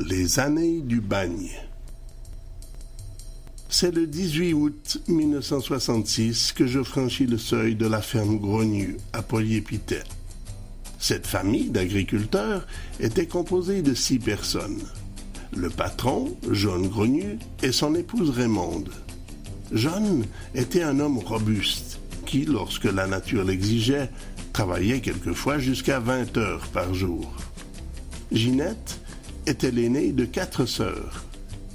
Les années du bagne. C'est le 18 août 1966 que je franchis le seuil de la ferme Grognu à Polyépité. Cette famille d'agriculteurs était composée de 6 personnes. Le patron, John Grognu, et son épouse Raymonde. John était un homme robuste qui, lorsque la nature l'exigeait, travaillait quelquefois jusqu'à 20 heures par jour. Ginette était l'aînée de 4 sœurs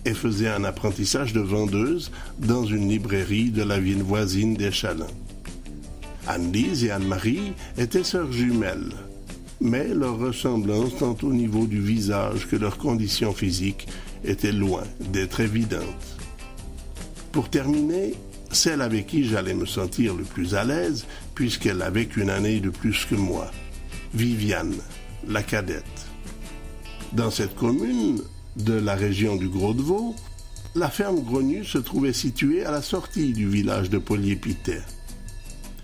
et faisait un apprentissage de vendeuse dans une librairie de la ville voisine d'Échallens. Anne-Lise et Anne-Marie étaient sœurs jumelles, mais leur ressemblance tant au niveau du visage que leur condition physique était loin d'être évidente. Pour terminer, celle avec qui j'allais me sentir le plus à l'aise, puisqu'elle avait qu'une année de plus que moi, Viviane, la cadette. Dans cette commune de la région du Gros-de-Vaud, la ferme Grognu se trouvait située à la sortie du village de Polyépité.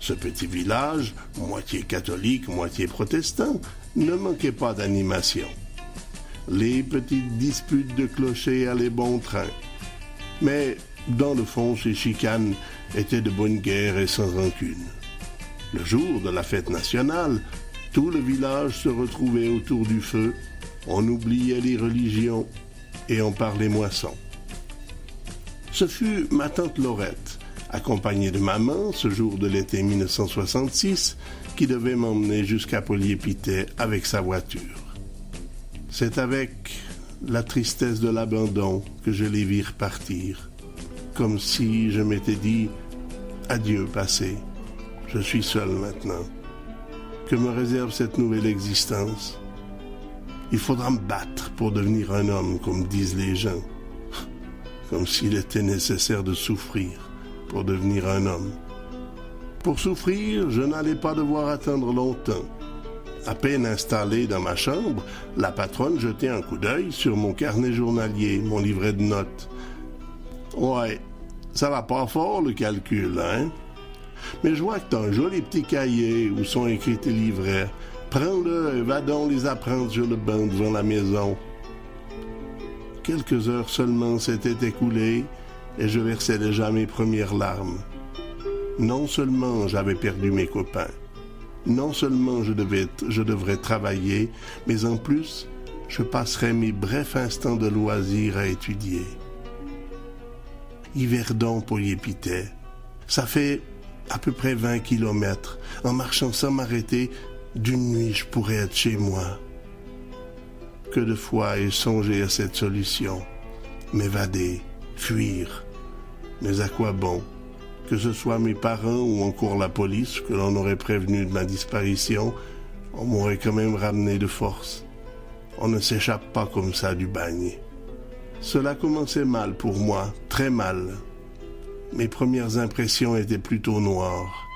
Ce petit village, moitié catholique, moitié protestant, ne manquait pas d'animation. Les petites disputes de clochers allaient bon train. Mais, dans le fond, ces chicanes étaient de bonne guerre et sans rancune. Le jour de la fête nationale, tout le village se retrouvait autour du feu. On oubliait les religions et on parlait moisson. Ce fut ma tante Laurette, accompagnée de maman ce jour de l'été 1966, qui devait m'emmener jusqu'à Polyépité avec sa voiture. C'est avec la tristesse de l'abandon que je les vis repartir, comme si je m'étais dit « Adieu passé, je suis seul maintenant. Que me réserve cette nouvelle existence ? Il faudra me battre pour devenir un homme, comme disent les gens. Comme s'il était nécessaire de souffrir pour devenir un homme. Pour souffrir, je n'allais pas devoir attendre longtemps. À peine installé dans ma chambre, la patronne jetait un coup d'œil sur mon carnet journalier, mon livret de notes. Ouais, ça va pas fort le calcul, hein? Mais je vois que t'as un joli petit cahier où sont écrits tes livrets. Prends-le et va donc les apprendre sur le banc devant la maison. Quelques heures seulement s'étaient écoulées et je versais déjà mes premières larmes. Non seulement j'avais perdu mes copains, non seulement je devrais travailler, mais en plus, je passerais mes brefs instants de loisir à étudier. Yverdon, Polyépité, ça fait à peu près 20 kilomètres. En marchant sans m'arrêter, d'une nuit, je pourrais être chez moi. Que de fois ai-je songé à cette solution, m'évader, fuir. Mais à quoi bon? Que ce soit mes parents ou encore la police que l'on aurait prévenu de ma disparition, on m'aurait quand même ramené de force. On ne s'échappe pas comme ça du bagne. Cela commençait mal pour moi, très mal. Mes premières impressions étaient plutôt noires.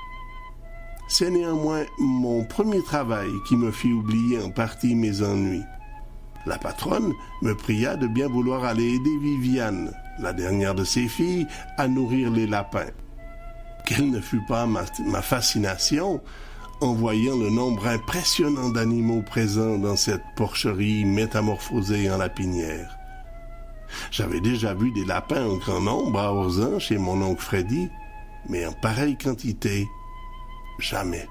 C'est néanmoins mon premier travail qui me fit oublier en partie mes ennuis. La patronne me pria de bien vouloir aller aider Viviane, la dernière de ses filles, à nourrir les lapins. Quelle ne fut pas ma fascination en voyant le nombre impressionnant d'animaux présents dans cette porcherie métamorphosée en lapinière. J'avais déjà vu des lapins en grand nombre à Orzan chez mon oncle Freddy, mais en pareille quantité, jamais.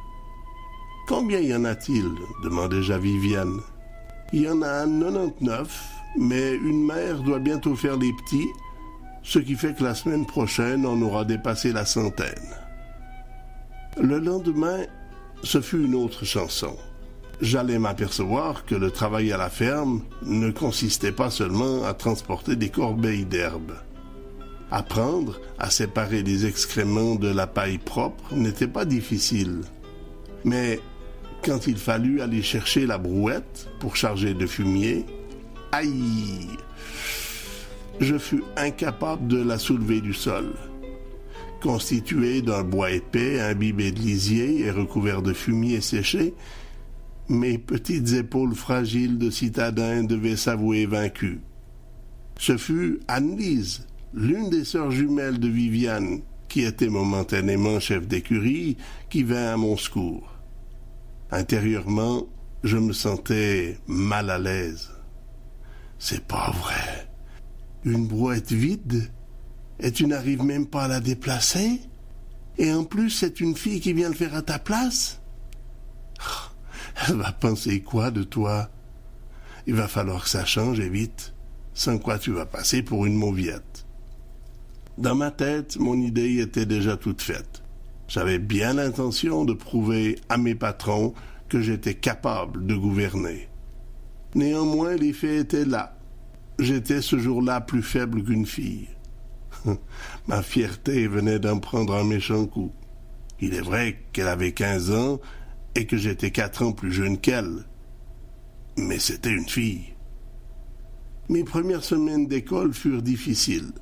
« Combien y en a-t-il » demandai-je à Viviane. « Il y en a 99, mais une mère doit bientôt faire les petits, ce qui fait que la semaine prochaine, on aura dépassé la centaine. » Le lendemain, ce fut une autre chanson. J'allais m'apercevoir que le travail à la ferme ne consistait pas seulement à transporter des corbeilles d'herbe. Apprendre à séparer les excréments de la paille propre n'était pas difficile. Mais quand il fallut aller chercher la brouette pour charger de fumier, aïe! Je fus incapable de la soulever du sol. Constituée d'un bois épais, imbibé de lisier et recouvert de fumier séché, mes petites épaules fragiles de citadin devaient s'avouer vaincues. Ce fut Anne-Lise, l'une des sœurs jumelles de Viviane, qui était momentanément chef d'écurie, qui vint à mon secours. Intérieurement, je me sentais mal à l'aise. C'est pas vrai. Une brouette vide? Et tu n'arrives même pas à la déplacer? Et en plus, c'est une fille qui vient le faire à ta place? Elle va penser quoi de toi? Il va falloir que ça change et vite, sans quoi tu vas passer pour une mauviette. Dans ma tête, mon idée était déjà toute faite. J'avais bien l'intention de prouver à mes patrons que j'étais capable de gouverner. Néanmoins, les faits étaient là. J'étais ce jour-là plus faible qu'une fille. Ma fierté venait d'en prendre un méchant coup. Il est vrai qu'elle avait 15 ans et que j'étais 4 ans plus jeune qu'elle. Mais c'était une fille. Mes premières semaines d'école furent difficiles.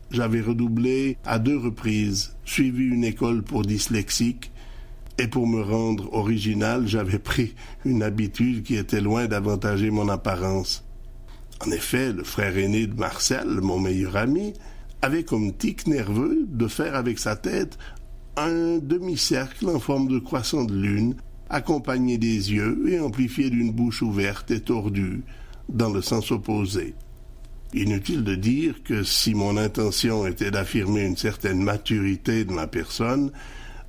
J'avais redoublé à 2 reprises, suivi une école pour dyslexiques, et pour me rendre original, j'avais pris une habitude qui était loin d'avantager mon apparence. En effet, le frère aîné de Marcel, mon meilleur ami, avait comme tic nerveux de faire avec sa tête un demi-cercle en forme de croissant de lune, accompagné des yeux et amplifié d'une bouche ouverte et tordue, dans le sens opposé. Inutile de dire que si mon intention était d'affirmer une certaine maturité de ma personne,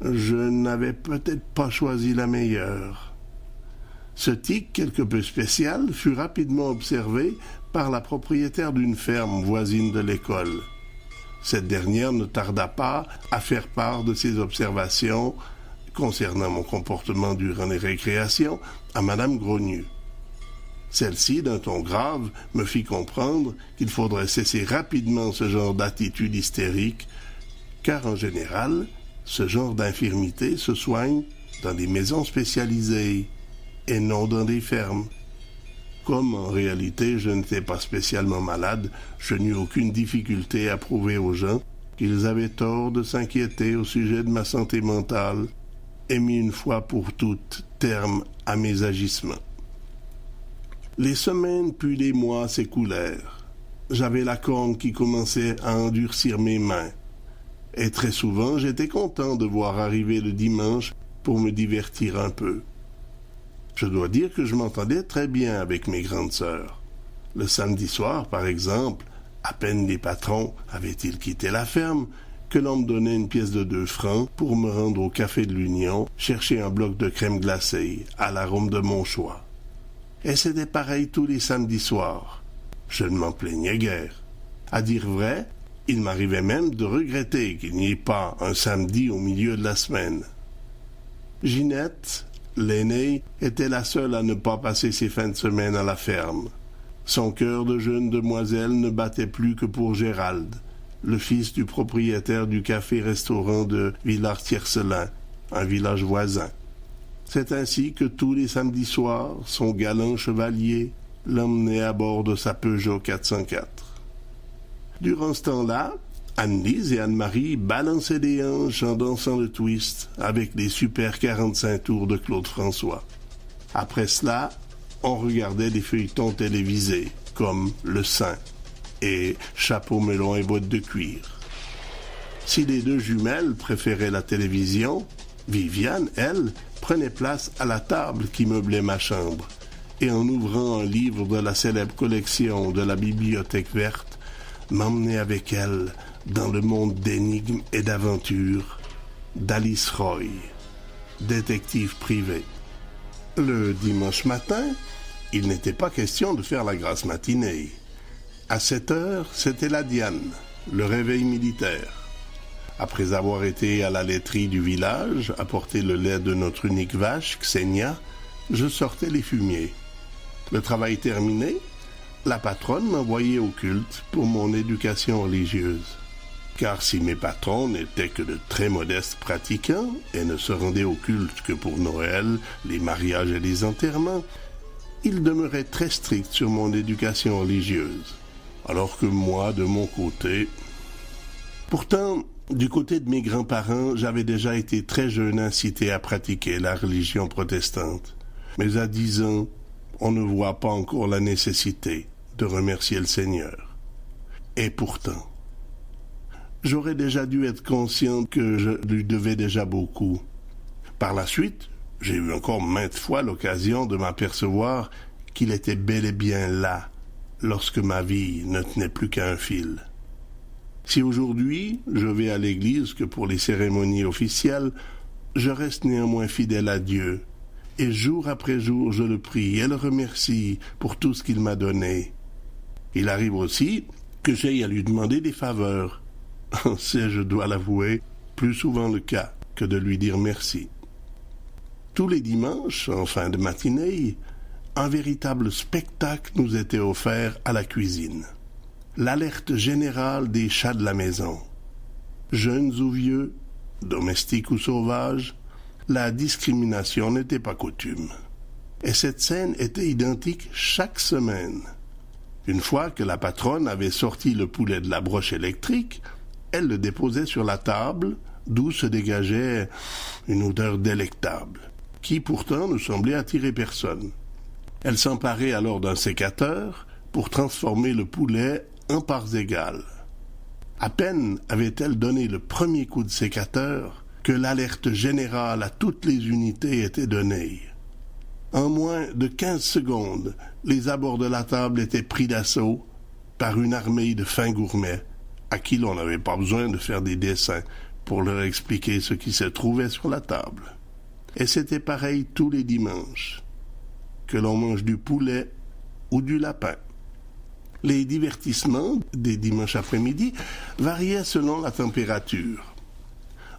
je n'avais peut-être pas choisi la meilleure. Ce tic quelque peu spécial fut rapidement observé par la propriétaire d'une ferme voisine de l'école. Cette dernière ne tarda pas à faire part de ses observations concernant mon comportement durant les récréations à Madame Grognieu. Celle-ci, d'un ton grave, me fit comprendre qu'il faudrait cesser rapidement ce genre d'attitude hystérique, car en général, ce genre d'infirmité se soigne dans des maisons spécialisées et non dans des fermes. Comme en réalité je n'étais pas spécialement malade, je n'eus aucune difficulté à prouver aux gens qu'ils avaient tort de s'inquiéter au sujet de ma santé mentale et mis une fois pour toutes terme à mes agissements. Les semaines puis les mois s'écoulèrent. J'avais la corne qui commençait à endurcir mes mains. Et très souvent, j'étais content de voir arriver le dimanche pour me divertir un peu. Je dois dire que je m'entendais très bien avec mes grandes sœurs. Le samedi soir, par exemple, à peine les patrons avaient-ils quitté la ferme, que l'on me donnait une pièce de 2 francs pour me rendre au café de l'Union, chercher un bloc de crème glacée à l'arôme de mon choix. Et c'était pareil tous les samedis soirs. Je ne m'en plaignais guère. À dire vrai, il m'arrivait même de regretter qu'il n'y ait pas un samedi au milieu de la semaine. Ginette, l'aînée, était la seule à ne pas passer ses fins de semaine à la ferme. Son cœur de jeune demoiselle ne battait plus que pour Gérald, le fils du propriétaire du café-restaurant de Villars-Tiercelin, un village voisin. C'est ainsi que tous les samedis soirs, son galant chevalier l'emmenait à bord de sa Peugeot 404. Durant ce temps-là, Anne-Lise et Anne-Marie balançaient des hanches en dansant le twist avec les super 45 tours de Claude François. Après cela, on regardait des feuilletons télévisés comme Le Saint et Chapeau melon et bottes de cuir. Si les 2 jumelles préféraient la télévision, Viviane, elle, prenait place à la table qui meublait ma chambre, et en ouvrant un livre de la célèbre collection de la Bibliothèque verte, m'emmenait avec elle dans le monde d'énigmes et d'aventures d'Alice Roy, détective privée. Le dimanche matin, il n'était pas question de faire la grasse matinée. À 7 heures, c'était la Diane, le réveil militaire. Après avoir été à la laiterie du village, apporter le lait de notre unique vache, Xenia, je sortais les fumiers. Le travail terminé, la patronne m'envoyait au culte pour mon éducation religieuse. Car si mes patrons n'étaient que de très modestes pratiquants et ne se rendaient au culte que pour Noël, les mariages et les enterrements, ils demeuraient très stricts sur mon éducation religieuse. Alors que moi, de mon côté... Pourtant, du côté de mes grands-parents, j'avais déjà été très jeune incité à pratiquer la religion protestante. Mais à 10 ans, on ne voit pas encore la nécessité de remercier le Seigneur. Et pourtant, j'aurais déjà dû être conscient que je lui devais déjà beaucoup. Par la suite, j'ai eu encore maintes fois l'occasion de m'apercevoir qu'il était bel et bien là, lorsque ma vie ne tenait plus qu'à un fil. Si aujourd'hui je vais à l'église que pour les cérémonies officielles, je reste néanmoins fidèle à Dieu, et jour après jour je le prie et le remercie pour tout ce qu'il m'a donné. Il arrive aussi que j'aille à lui demander des faveurs. C'est, je dois l'avouer, plus souvent le cas que de lui dire merci. Tous les dimanches, en fin de matinée, un véritable spectacle nous était offert à la cuisine. L'alerte générale des chats de la maison. Jeunes ou vieux, domestiques ou sauvages, la discrimination n'était pas coutume. Et cette scène était identique chaque semaine. Une fois que la patronne avait sorti le poulet de la broche électrique, elle le déposait sur la table, d'où se dégageait une odeur délectable, qui pourtant ne semblait attirer personne. Elle s'emparait alors d'un sécateur pour transformer le poulet en parts égales. À peine avait-elle donné le premier coup de sécateur que l'alerte générale à toutes les unités était donnée. En moins de 15 secondes, les abords de la table étaient pris d'assaut par une armée de fins gourmets à qui l'on n'avait pas besoin de faire des dessins pour leur expliquer ce qui se trouvait sur la table. Et c'était pareil tous les dimanches, que l'on mange du poulet ou du lapin. Les divertissements des dimanches après-midi variaient selon la température.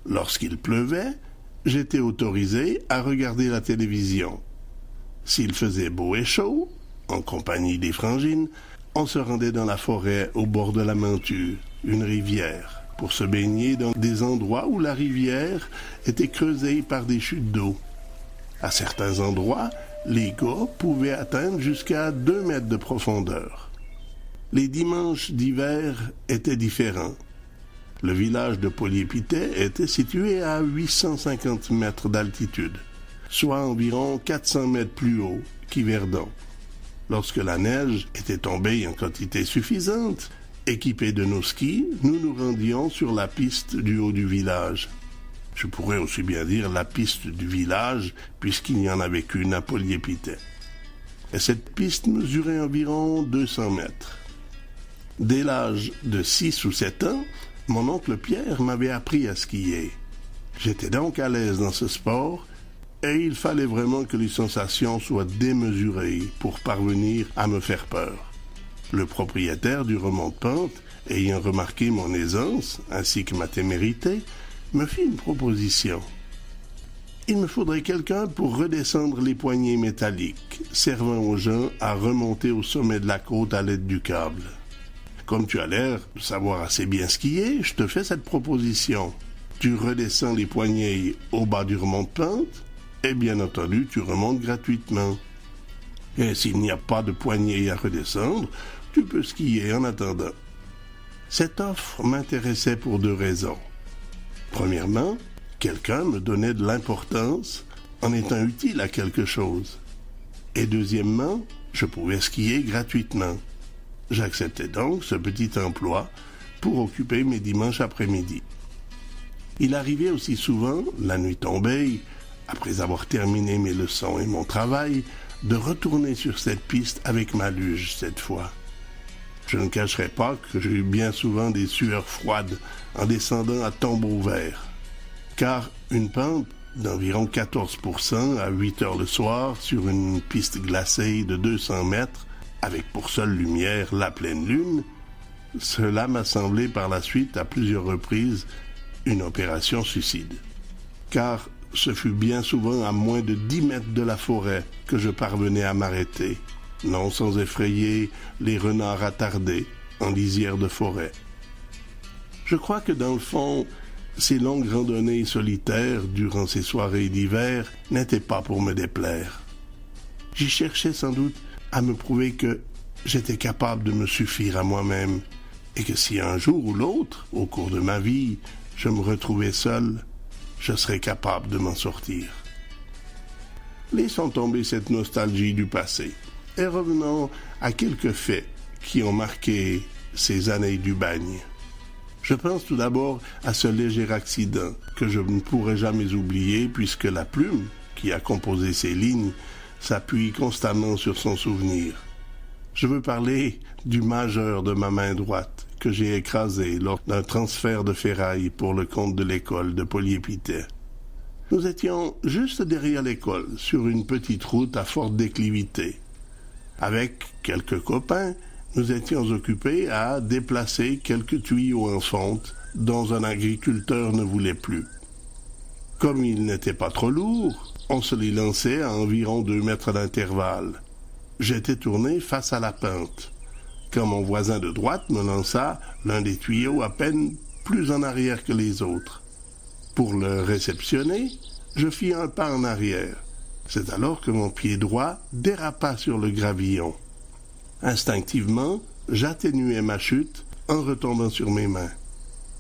Lorsqu'il pleuvait, j'étais autorisé à regarder la télévision. S'il faisait beau et chaud, en compagnie des frangines, on se rendait dans la forêt au bord de la Manture, une rivière, pour se baigner dans des endroits où la rivière était creusée par des chutes d'eau. À certains endroits, les gars pouvaient atteindre jusqu'à 2 mètres de profondeur. Les dimanches d'hiver étaient différents. Le village de Polyépité était situé à 850 mètres d'altitude, soit environ 400 mètres plus haut qu'Yverdon. Lorsque la neige était tombée en quantité suffisante, équipés de nos skis, nous nous rendions sur la piste du haut du village. Je pourrais aussi bien dire la piste du village, puisqu'il n'y en avait qu'une à Polyépité. Et cette piste mesurait environ 200 mètres. Dès l'âge de 6 ou 7 ans, mon oncle Pierre m'avait appris à skier. J'étais donc à l'aise dans ce sport, et il fallait vraiment que les sensations soient démesurées pour parvenir à me faire peur. Le propriétaire du remont-de-pente, ayant remarqué mon aisance ainsi que ma témérité, me fit une proposition. Il me faudrait quelqu'un pour redescendre les poignées métalliques, servant aux gens à remonter au sommet de la côte à l'aide du câble. Comme tu as l'air de savoir assez bien skier, je te fais cette proposition. Tu redescends les poignées au bas du remont-de-pente, et bien entendu, tu remontes gratuitement. Et s'il n'y a pas de poignées à redescendre, tu peux skier en attendant. Cette offre m'intéressait pour 2 raisons. Premièrement, quelqu'un me donnait de l'importance en étant utile à quelque chose. Et deuxièmement, je pouvais skier gratuitement. J'acceptais donc ce petit emploi pour occuper mes dimanches après-midi. Il arrivait aussi souvent, la nuit tombée, après avoir terminé mes leçons et mon travail, de retourner sur cette piste avec ma luge cette fois. Je ne cacherai pas que j'ai eu bien souvent des sueurs froides en descendant à tombeau ouvert, car une pente d'environ 14% à 8 heures le soir sur une piste glacée de 200 mètres, avec pour seule lumière la pleine lune, cela m'a semblé par la suite à plusieurs reprises une opération suicide. Car ce fut bien souvent à moins de 10 mètres de la forêt que je parvenais à m'arrêter, non sans effrayer les renards attardés en lisière de forêt. Je crois que dans le fond, ces longues randonnées solitaires durant ces soirées d'hiver n'étaient pas pour me déplaire. J'y cherchais sans doute à me prouver que j'étais capable de me suffire à moi-même et que si un jour ou l'autre, au cours de ma vie, je me retrouvais seul, je serais capable de m'en sortir. Laissons tomber cette nostalgie du passé et revenons à quelques faits qui ont marqué ces années du bagne. Je pense tout d'abord à ce léger accident que je ne pourrai jamais oublier puisque la plume qui a composé ces lignes s'appuie constamment sur son souvenir. Je veux parler du majeur de ma main droite que j'ai écrasé lors d'un transfert de ferraille pour le compte de l'école de Polyépité. Nous étions juste derrière l'école, sur une petite route à forte déclivité. Avec quelques copains, nous étions occupés à déplacer quelques tuyaux en fonte dont un agriculteur ne voulait plus. Comme ils n'étaient pas trop lourds, on se les lançait à environ 2 mètres d'intervalle. J'étais tourné face à la pente, quand mon voisin de droite me lança l'un des tuyaux à peine plus en arrière que les autres. Pour le réceptionner, je fis un pas en arrière. C'est alors que mon pied droit dérapa sur le gravillon. Instinctivement, j'atténuai ma chute en retombant sur mes mains.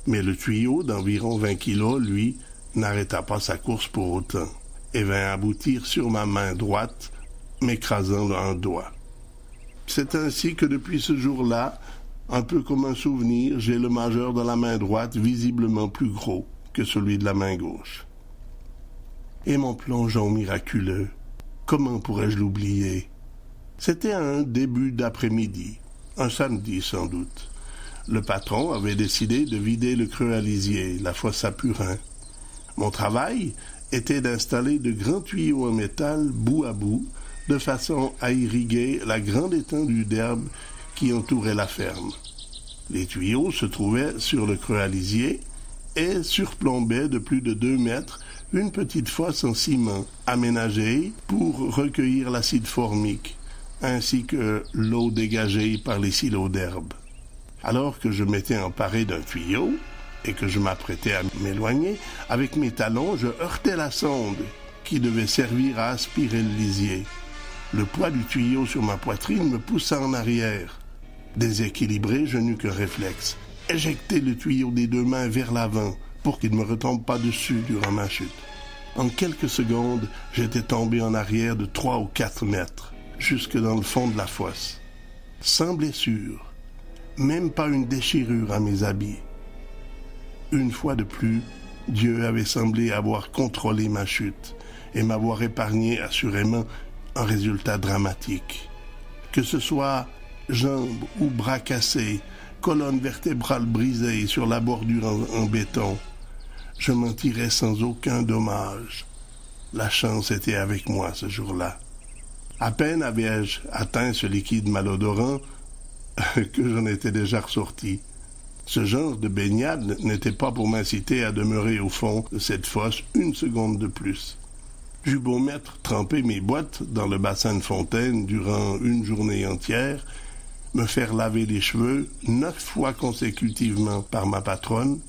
Mais le tuyau d'environ 20 kilos, lui, n'arrêta pas sa course pour autant et vint aboutir sur ma main droite, m'écrasant un doigt. C'est ainsi que depuis ce jour-là, un peu comme un souvenir, j'ai le majeur de la main droite visiblement plus gros que celui de la main gauche. Et mon plongeon miraculeux, comment pourrais-je l'oublier? C'était un début d'après-midi, un samedi sans doute. Le patron avait décidé de vider le creux à lisier, la fosse à purin. Mon travail était d'installer de grands tuyaux en métal bout à bout, de façon à irriguer la grande étendue d'herbe qui entourait la ferme. Les tuyaux se trouvaient sur le creux à lisier et surplombaient de plus de 2 mètres une petite fosse en ciment aménagée pour recueillir l'acide formique, ainsi que l'eau dégagée par les silos d'herbe. Alors que je m'étais emparé d'un tuyau et que je m'apprêtais à m'éloigner, avec mes talons, je heurtai la sonde qui devait servir à aspirer le lisier. Le poids du tuyau sur ma poitrine me poussa en arrière. Déséquilibré, je n'eus qu'un réflexe. Éjecter le tuyau des 2 mains vers l'avant pour qu'il ne me retombe pas dessus durant ma chute. En quelques secondes, j'étais tombé en arrière de 3 ou 4 mètres, jusque dans le fond de la fosse. Sans blessure, même pas une déchirure à mes habits. Une fois de plus, Dieu avait semblé avoir contrôlé ma chute et m'avoir épargné assurément un résultat dramatique. Que ce soit jambes ou bras cassés, colonne vertébrale brisée sur la bordure en béton, je m'en tirais sans aucun dommage. La chance était avec moi ce jour-là. À peine avais-je atteint ce liquide malodorant que j'en étais déjà ressorti. Ce genre de baignade n'était pas pour m'inciter à demeurer au fond de cette fosse une seconde de plus. J'eus beau mettre tremper mes bottes dans le bassin de fontaine durant une journée entière, me faire laver les cheveux 9 fois consécutivement par ma patronne,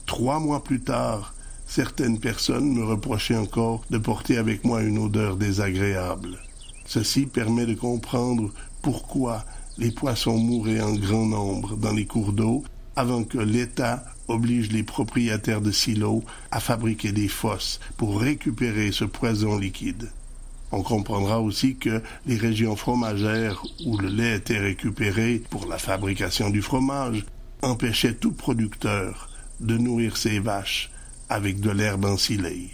3 mois plus tard, certaines personnes me reprochaient encore de porter avec moi une odeur désagréable. Ceci permet de comprendre pourquoi les poissons mouraient en grand nombre dans les cours d'eau avant que l'État oblige les propriétaires de silos à fabriquer des fosses pour récupérer ce poison liquide. On comprendra aussi que les régions fromagères où le lait était récupéré pour la fabrication du fromage empêchaient tout producteur de nourrir ses vaches avec de l'herbe ensilée.